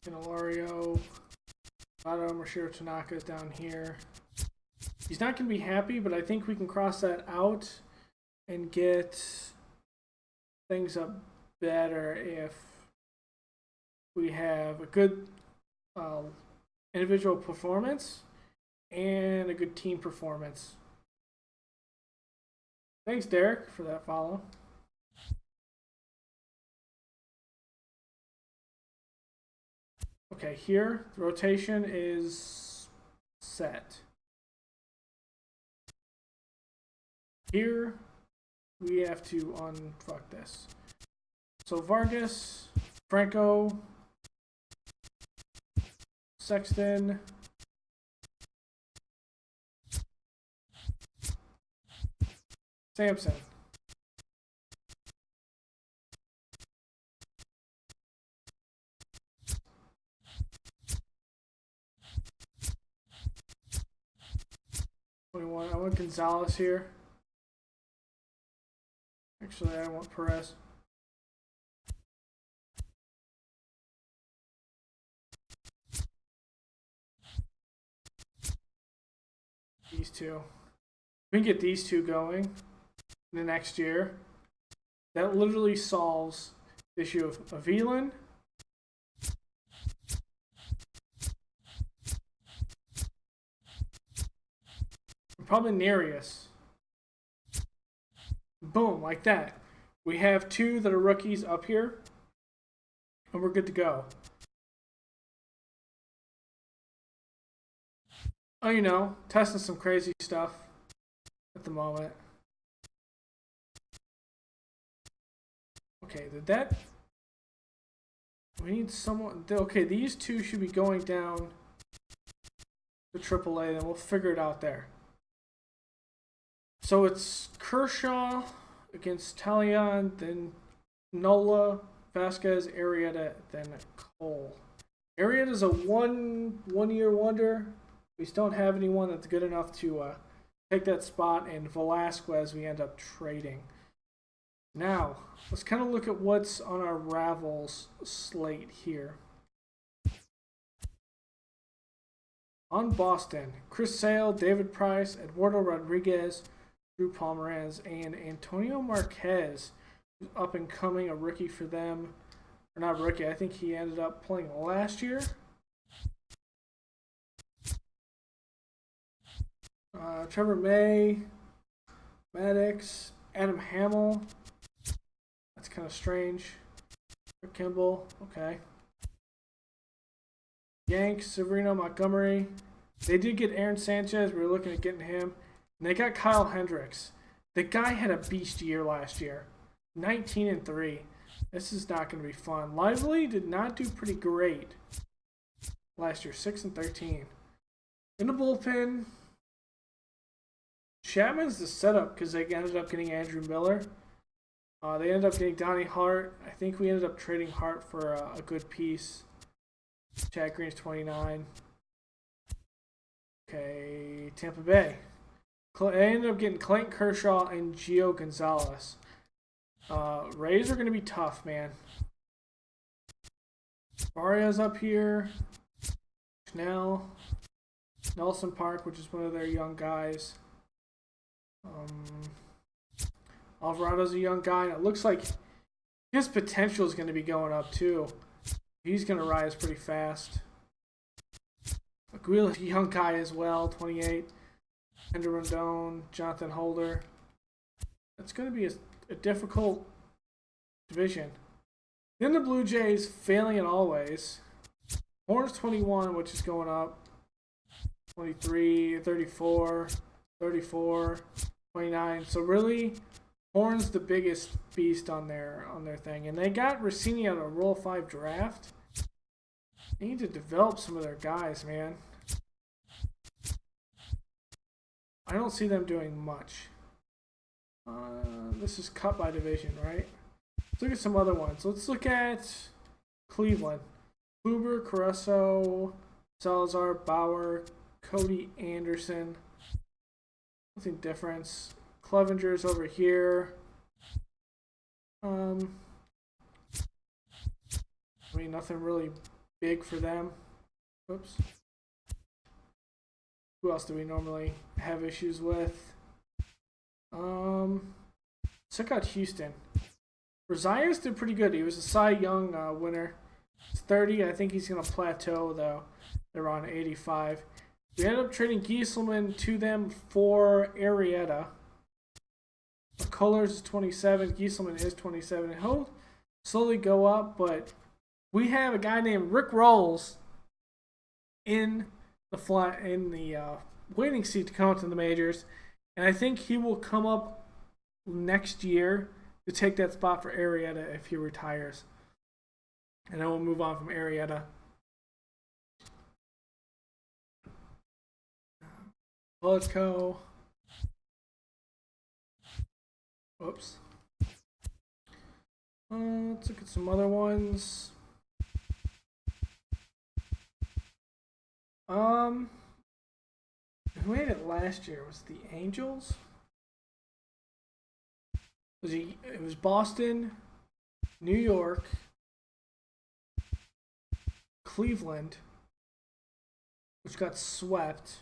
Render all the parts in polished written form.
Candelario. Mashiro Tanaka is down here. He's not going to be happy, but I think we can cross that out and get things up better if we have a good individual performance and a good team performance. Thanks, Derek, for that follow. Okay, here the rotation is set. Here we have to unfuck this. So Vargas, Franco, Sexton, Sampson. I want Gonzalez here. Actually, I want Perez. These two. We can get these two going in the next year. That literally solves the issue of Avilan. Probably Nereus. Boom, like that. We have two that are rookies up here, and we're good to go. Oh, you know, testing some crazy stuff at the moment. Okay, did that... We need someone... Okay, these two should be going down to AAA, then we'll figure it out there. So it's Kershaw against Talion, then Nola, Vasquez, Arrieta, then Cole. Arrieta's a one-year wonder. We just don't have anyone that's good enough to take that spot, and Velasquez we end up trading. Now, let's kind of look at what's on our Ravels slate here. On Boston, Chris Sale, David Price, Eduardo Rodriguez, Drew Pomeranz, and Antonio Marquez, who's up and coming, a rookie for them. Or not rookie, I think he ended up playing last year. Trevor May, Maddox, Adam Hamill. That's kind of strange. Rick Kimball, okay. Yanks, Severino, Montgomery. They did get Aaron Sanchez. We were looking at getting him. And they got Kyle Hendricks. The guy had a beast year last year. 19-3. This is not going to be fun. Lively did not do pretty great last year. 6-13. In the bullpen, Chapman's the setup because they ended up getting Andrew Miller. They ended up getting Donnie Hart. I think we ended up trading Hart for a good piece. Chad Green's 29. Okay, Tampa Bay. They ended up getting Clayton Kershaw and Gio Gonzalez. Rays are going to be tough, man. Arias up here. Snell. Nelson Park, which is one of their young guys. Alvarado's a young guy, and it looks like his potential is going to be going up too. He's going to rise pretty fast. Aguila's a young guy as well, 28. Ender Rendon, Jonathan Holder. It's going to be a difficult division. Then the Blue Jays, failing in all ways. Horns 21, which is going up. 23, 34, 34, 29. So really, Horns the biggest beast on their thing. And they got Rossini on a Rule 5 draft. They need to develop some of their guys, man. I don't see them doing much. This is cut by division, right? Let's look at some other ones. Let's look at Cleveland. Kluber, Carrasco, Salazar, Bauer, Cody Anderson. Nothing difference. Clevenger's over here. I mean, nothing really big for them. Oops. Who else do we normally have issues with? Check out Houston. Rosias did pretty good. He was a Cy Young winner. He's 30. I think he's going to plateau, though. They're on 85. We ended up trading Gieselman to them for Arrieta. McCullers is 27. Gieselman is 27. And he'll slowly go up, but we have a guy named Rick Rolls in the waiting seat to come up to the majors, and I think he will come up next year to take that spot for Arrieta if he retires. And then we'll move on from Arrieta. Letco. Oops. Let's look at some other ones. Who made it last year? Was it the Angels? It was Boston, New York, Cleveland, which got swept.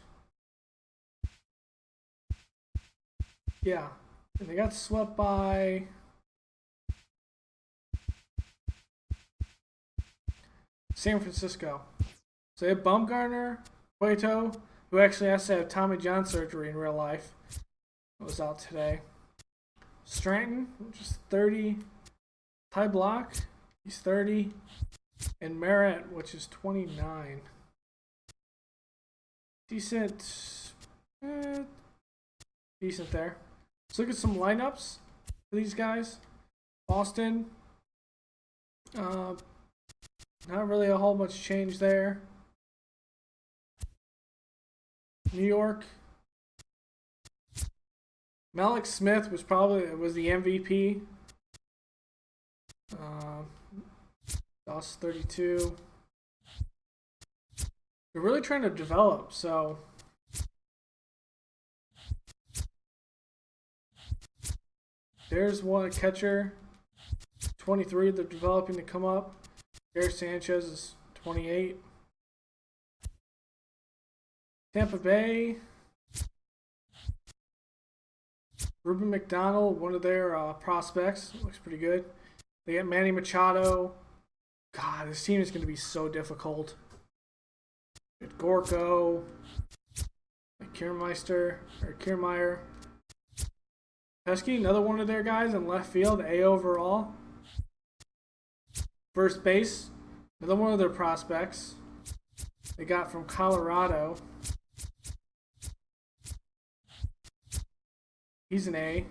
Yeah, and they got swept by San Francisco. So they have Bumgarner, Cueto, who actually has to have Tommy John surgery in real life. It was out today. Stratton, which is 30. Ty Block, he's 30. And Merritt, which is 29. Decent. Decent there. Let's look at some lineups for these guys. Boston. Not really a whole much change there. New York. Malik Smith was the MVP. Lost 32. They're really trying to develop, so there's one catcher, 23. They're developing to come up. Gary Sanchez is 28. Tampa Bay. Ruben McDonald, one of their prospects, looks pretty good. They got Manny Machado. God, this team is going to be so difficult. Gorko, Kiermaier. Pesky, another one of their guys in left field, A overall. First base, another one of their prospects. They got from Colorado. He's an A.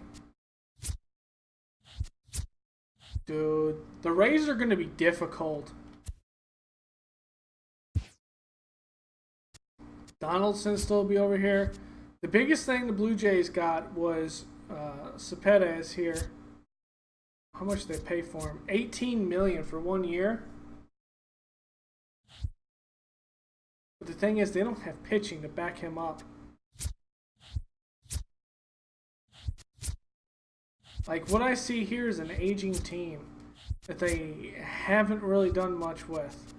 Dude, the Rays are going to be difficult. Donaldson still be over here. The biggest thing the Blue Jays got was Cepeda is here. How much did they pay for him? $18 million for 1 year. But the thing is, they don't have pitching to back him up. Like, what I see here is an aging team that they haven't really done much with.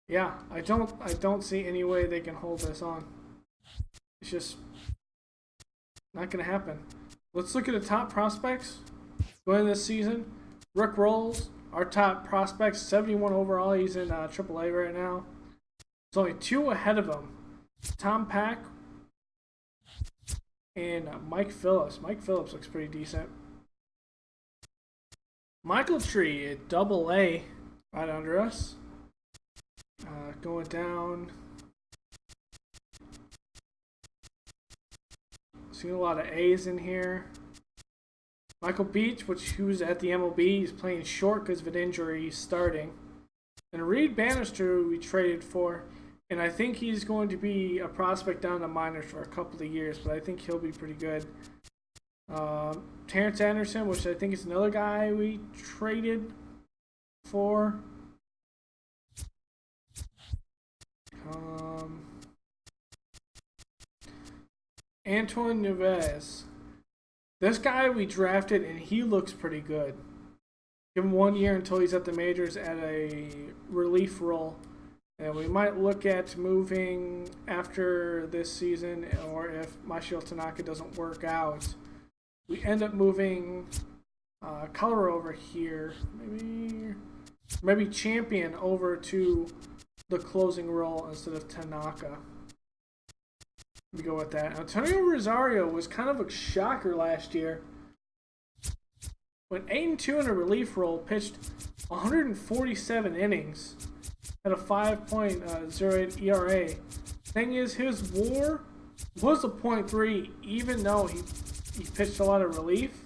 Yeah, I don't see any way they can hold this on. It's just not going to happen. Let's look at the top prospects going this season. Rick Rolls, our top prospect, 71 overall. He's in AAA right now. There's only 2 ahead of him. Tom Pack and Mike Phillips. Mike Phillips looks pretty decent. Michael Tree at AA right under us. Going down. Seeing a lot of A's in here. Michael Beach, who's at the MLB, he's playing short because of an injury. He's starting. And Reed Bannister, we traded for. And I think he's going to be a prospect down the minors for a couple of years, but I think he'll be pretty good. Terrence Anderson, which I think is another guy we traded for. Antoine Neves. This guy we drafted, and he looks pretty good. Give him 1 year until he's at the majors at a relief role. And we might look at moving after this season, or if Masahiro Tanaka doesn't work out, we end up moving Color over here. Maybe Champion over to the closing role instead of Tanaka. We go with that. Antonio Rosario was kind of a shocker last year. Went 8-2 in a relief role, pitched 147 innings, had a 5.08 ERA. Thing is, his WAR was a .3, even though he pitched a lot of relief.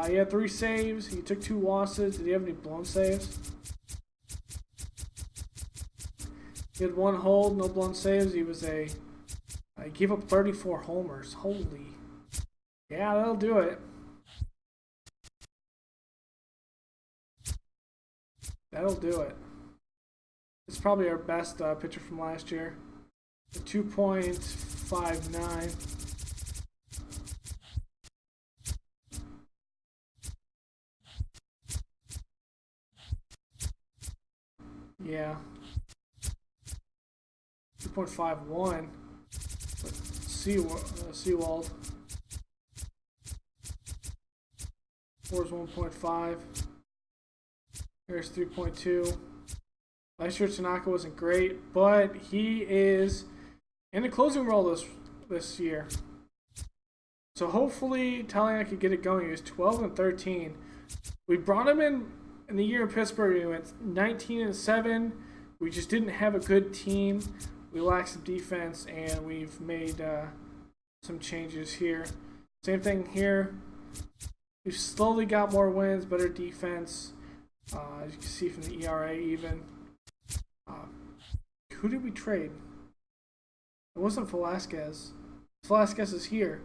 He had 3 saves. He took 2 losses. Did he have any blown saves? He had 1 hold, no blown saves. He gave up 34 homers. Holy. Yeah, that'll do it. That'll do it. It's probably our best pitcher from last year. 2.59. Yeah. 2.51. Seawald. 4 is 1.5. Here's 3.2. Last year Tanaka wasn't great, but he is in the closing role this year. So hopefully Talia could get it going. He was 12-13. We brought him in the year in Pittsburgh. We went 19-7. We just didn't have a good team. We lacked some defense, and we've made some changes here. Same thing here. We've slowly got more wins, better defense. As you can see from the ERA even. Who did we trade? It wasn't Velasquez. Velasquez is here.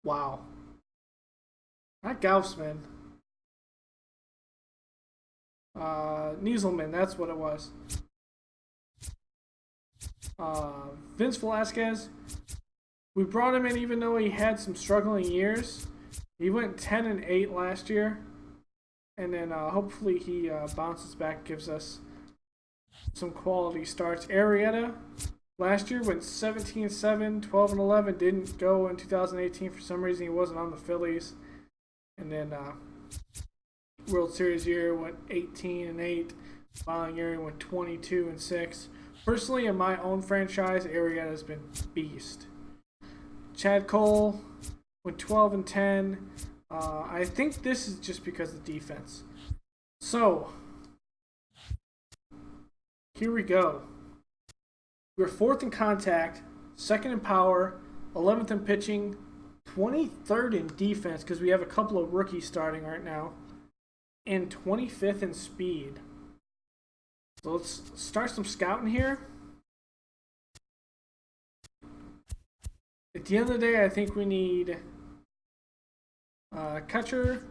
Wow. Not Gausman. Nieselman, that's what it was. Vince Velasquez. We brought him in even though he had some struggling years. He went 10-8 last year. And then hopefully he bounces back, gives us some quality starts. Arrieta last year went 17-7, 12-11. Didn't go in 2018 for some reason. He wasn't on the Phillies. And then World Series year went 18-8. Following year he went 22-6. Personally, in my own franchise, Arrieta has been beast. Chad Cole went 12-10. I think this is just because of the defense. So, here we go. We're 4th in contact, 2nd in power, 11th in pitching, 23rd in defense because we have a couple of rookies starting right now, and 25th in speed. So let's start some scouting here. At the end of the day, I think we need catcher.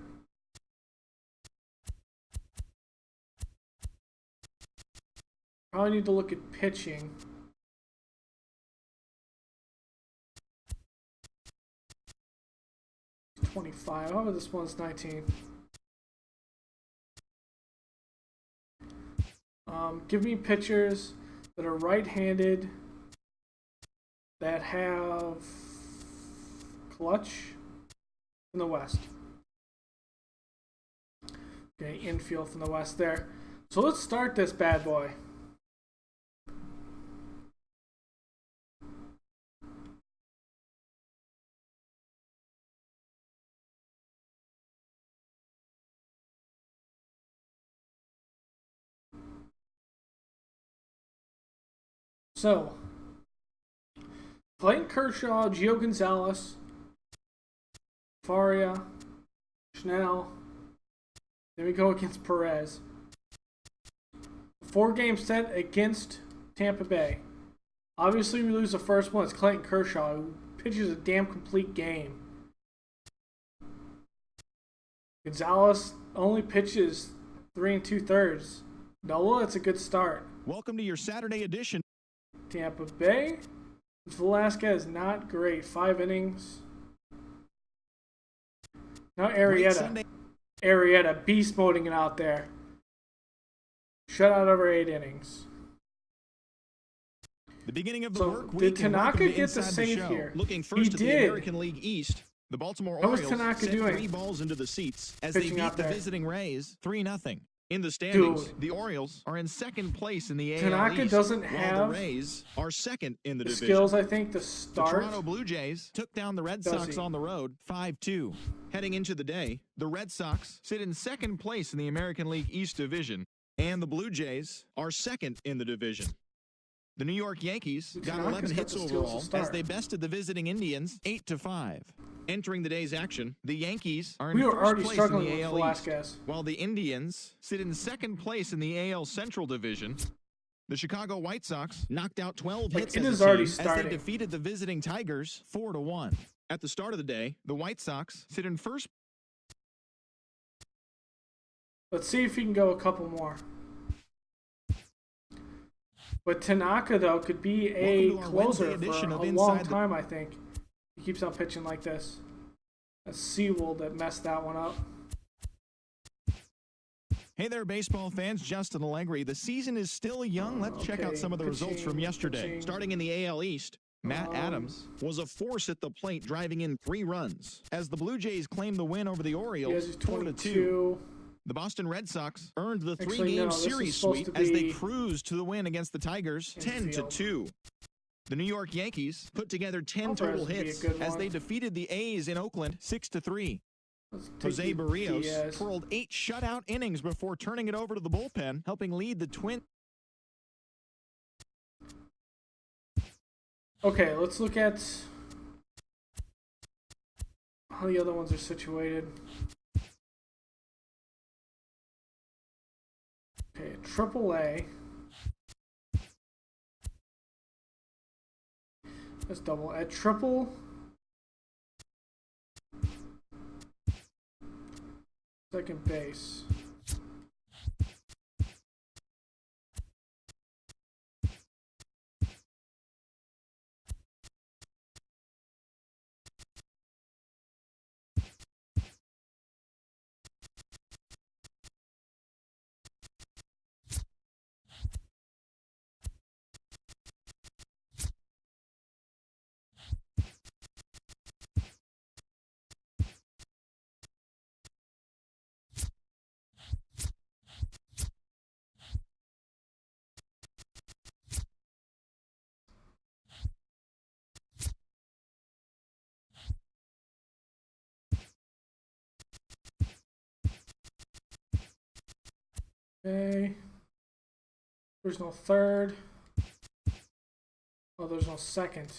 Probably need to look at pitching. $25. How about this one's 19? Give me pitchers that are right-handed that have clutch in the West. Okay, infield from the West there. So let's start this bad boy. So, Clayton Kershaw, Gio Gonzalez, Faria, Schnell. Then we go against Perez. 4-game set against Tampa Bay. Obviously, we lose the first one. It's Clayton Kershaw, who pitches a damn complete game. Gonzalez only pitches 3 2/3. Nola, it's a good start. Welcome to your Saturday edition. Tampa Bay. Velasquez, not great. 5 innings. Now Great Arrieta. Sunday. Arrieta, beast moding it out there. Shutout over 8 innings. The beginning of the So, work did week. and Tanaka welcome to get the Inside save Show. here? Looking He first at the did. American League East, the Baltimore How was Orioles Tanaka sent doing? 3 balls into the seats as Pitching they out beat the there. visiting Rays 3-0. In the standings, Dude. the Orioles are in second place in the AL Tanaka East, doesn't while have the Rays are second in the the division. skills, I think, to The start. Toronto Blue Jays took down the Red Does Sox he? on the road 5-2. Heading into the day, the Red Sox sit in second place in the American League East division, and the Blue Jays are second in the division. The New York Yankees got Tanaka's 11 got hits the skills to overall as start. they bested the visiting Indians 8-5. Entering the day's action, the Yankees are in We were first already place in struggling the with AL Velasquez. East, while the Indians sit in second place in the AL Central Division. The Chicago White Sox knocked out 12 hits it as is a already team as starting. they defeated the visiting Tigers 4-1. At the start of the day, the White Sox sit in first. Let's see if he can go a couple more. But Tanaka, though, could be a Welcome to our closer Wednesday edition for of a Inside long the- time, I think. He keeps on pitching like this. That's Seawold that messed that one up. Hey there, baseball fans. Justin Allegri. The season is still young. Let's check out Okay, some of the results from yesterday. pitching. Starting in the AL East, Matt Adams was a force at the plate, driving in 3 runs as the Blue Jays claimed the win over the He Orioles has his 4-2. 22. The Boston Red Sox earned the Actually, 3-game no, this is series supposed sweep to as they be cruised to the win against the Tigers infield. 10-2. The New York Yankees put together 10 Alvarez total would be a hits good as one. they defeated the A's in Oakland 6-3. Let's take Jose Barrios Diaz. twirled 8 shutout innings before turning it over to the bullpen, helping lead the Twins. Okay, let's look at how the other ones are situated. Okay, AAA. Let's double at triple. Second base. Okay. There's no third. Oh, there's no second.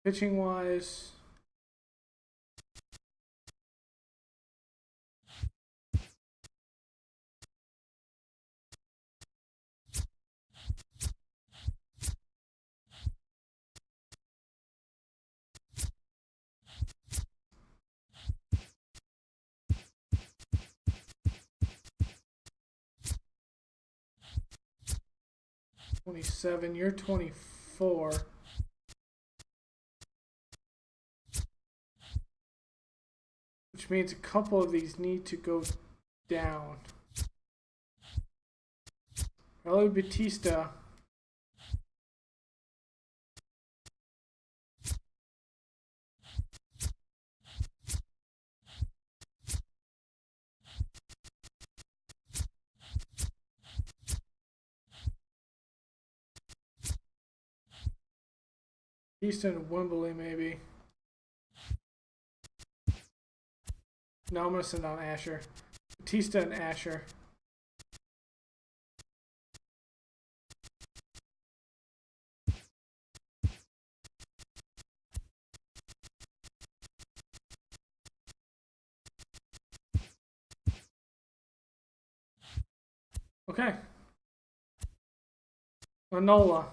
Pitching wise. $27, you're 24. Which means a couple of these need to go down. Probably Batista. Batista and Wembley, maybe. No, I'm going to send on Asher. Batista and Asher. Okay. Nola.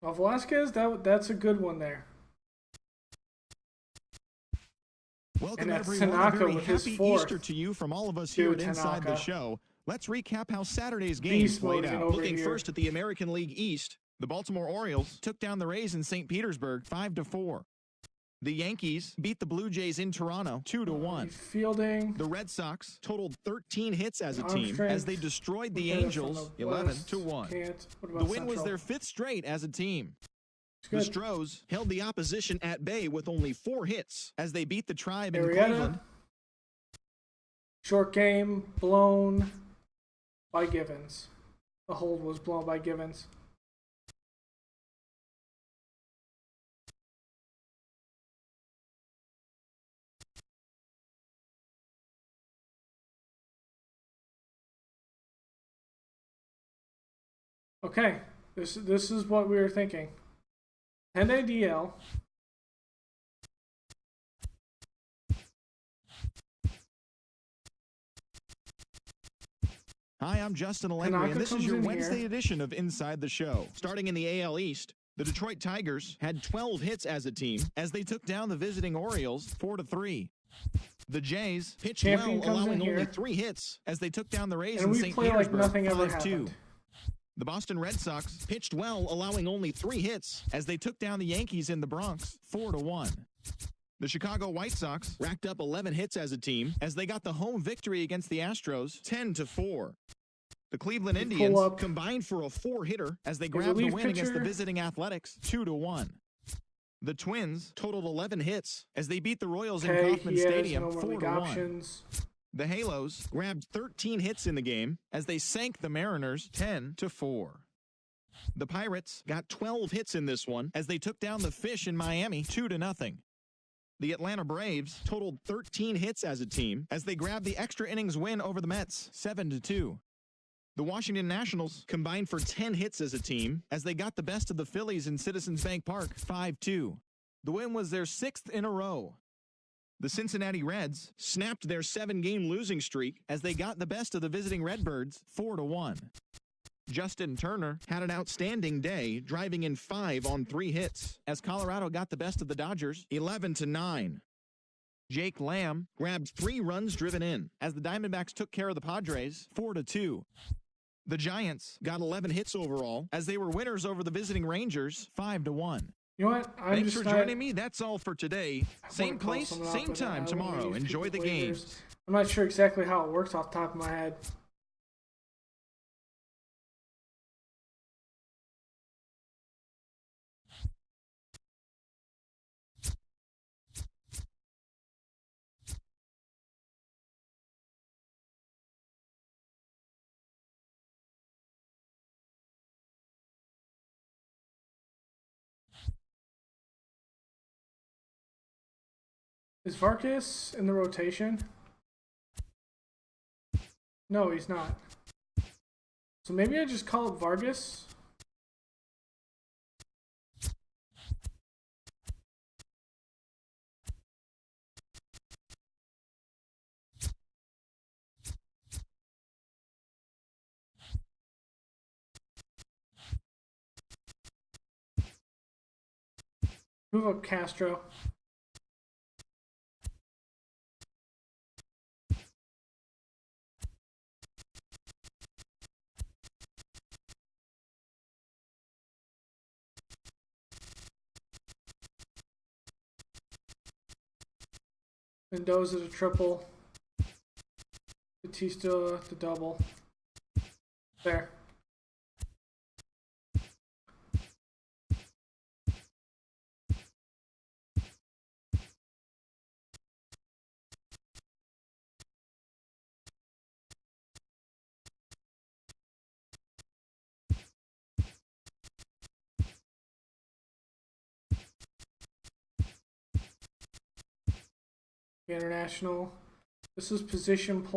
Well, Velasquez, that's a good one there. Welcome, and that's everyone. Tanaka A very with his happy fourth. Easter to you from all of us here at Inside the Tanaka. Show. Let's recap how Saturday's games played out. Looking first at the American League East, the Baltimore Orioles took down the Rays in St. Petersburg 5-4. The Yankees beat the Blue Jays in Toronto 2-1. Fielding. The Red Sox totaled 13 hits as a team as they destroyed the Angels 11-1. The win was their 5th straight as a team. The Stros held the opposition at bay with only 4 hits as they beat the Tribe in Cleveland. Short game blown by Givens. The hold was blown by Givens. Okay, this is what we were thinking. 10-day DL. Hi, I'm Justin Allegri, and this is your Wednesday edition of Inside the Show. Starting in the AL East, the Detroit Tigers had 12 hits as a team as they took down the visiting Orioles 4-3. The Jays pitched well, allowing only 3 hits as they took down the Rays in St. Petersburg 5-2. The Boston Red Sox pitched well, allowing only 3 hits as they took down the Yankees in the Bronx 4-1. The Chicago White Sox racked up 11 hits as a team as they got the home victory against the Astros 10-4. The Cleveland Indians combined for a 4-hitter as they grabbed the win against the visiting Athletics 2-1. The Twins totaled 11 hits as they beat the Royals in Kauffman Stadium 4-1. The Halos grabbed 13 hits in the game as they sank the Mariners 10-4. The Pirates got 12 hits in this one as they took down the Fish in Miami 2-0. The Atlanta Braves totaled 13 hits as a team as they grabbed the extra innings win over the Mets 7-2. The Washington Nationals combined for 10 hits as a team as they got the best of the Phillies in Citizens Bank Park 5-2. The win was their 6th in a row. The Cincinnati Reds snapped their 7-game losing streak as they got the best of the visiting Redbirds 4-1. Justin Turner had an outstanding day, driving in 5 on 3 hits as Colorado got the best of the Dodgers 11-9. Jake Lamb grabbed 3 runs driven in as the Diamondbacks took care of the Padres 4-2. The Giants got 11 hits overall as they were winners over the visiting Rangers 5-1. You know what? Thanks for joining me. That's all for today. Same place, same time tomorrow. Enjoy the games. I'm not sure exactly how it works off the top of my head. Is Vargas in the rotation? No, he's not. So maybe I just call it Vargas. Move up Castro. Mendoza to triple. Batista to double. There. International. This is position play.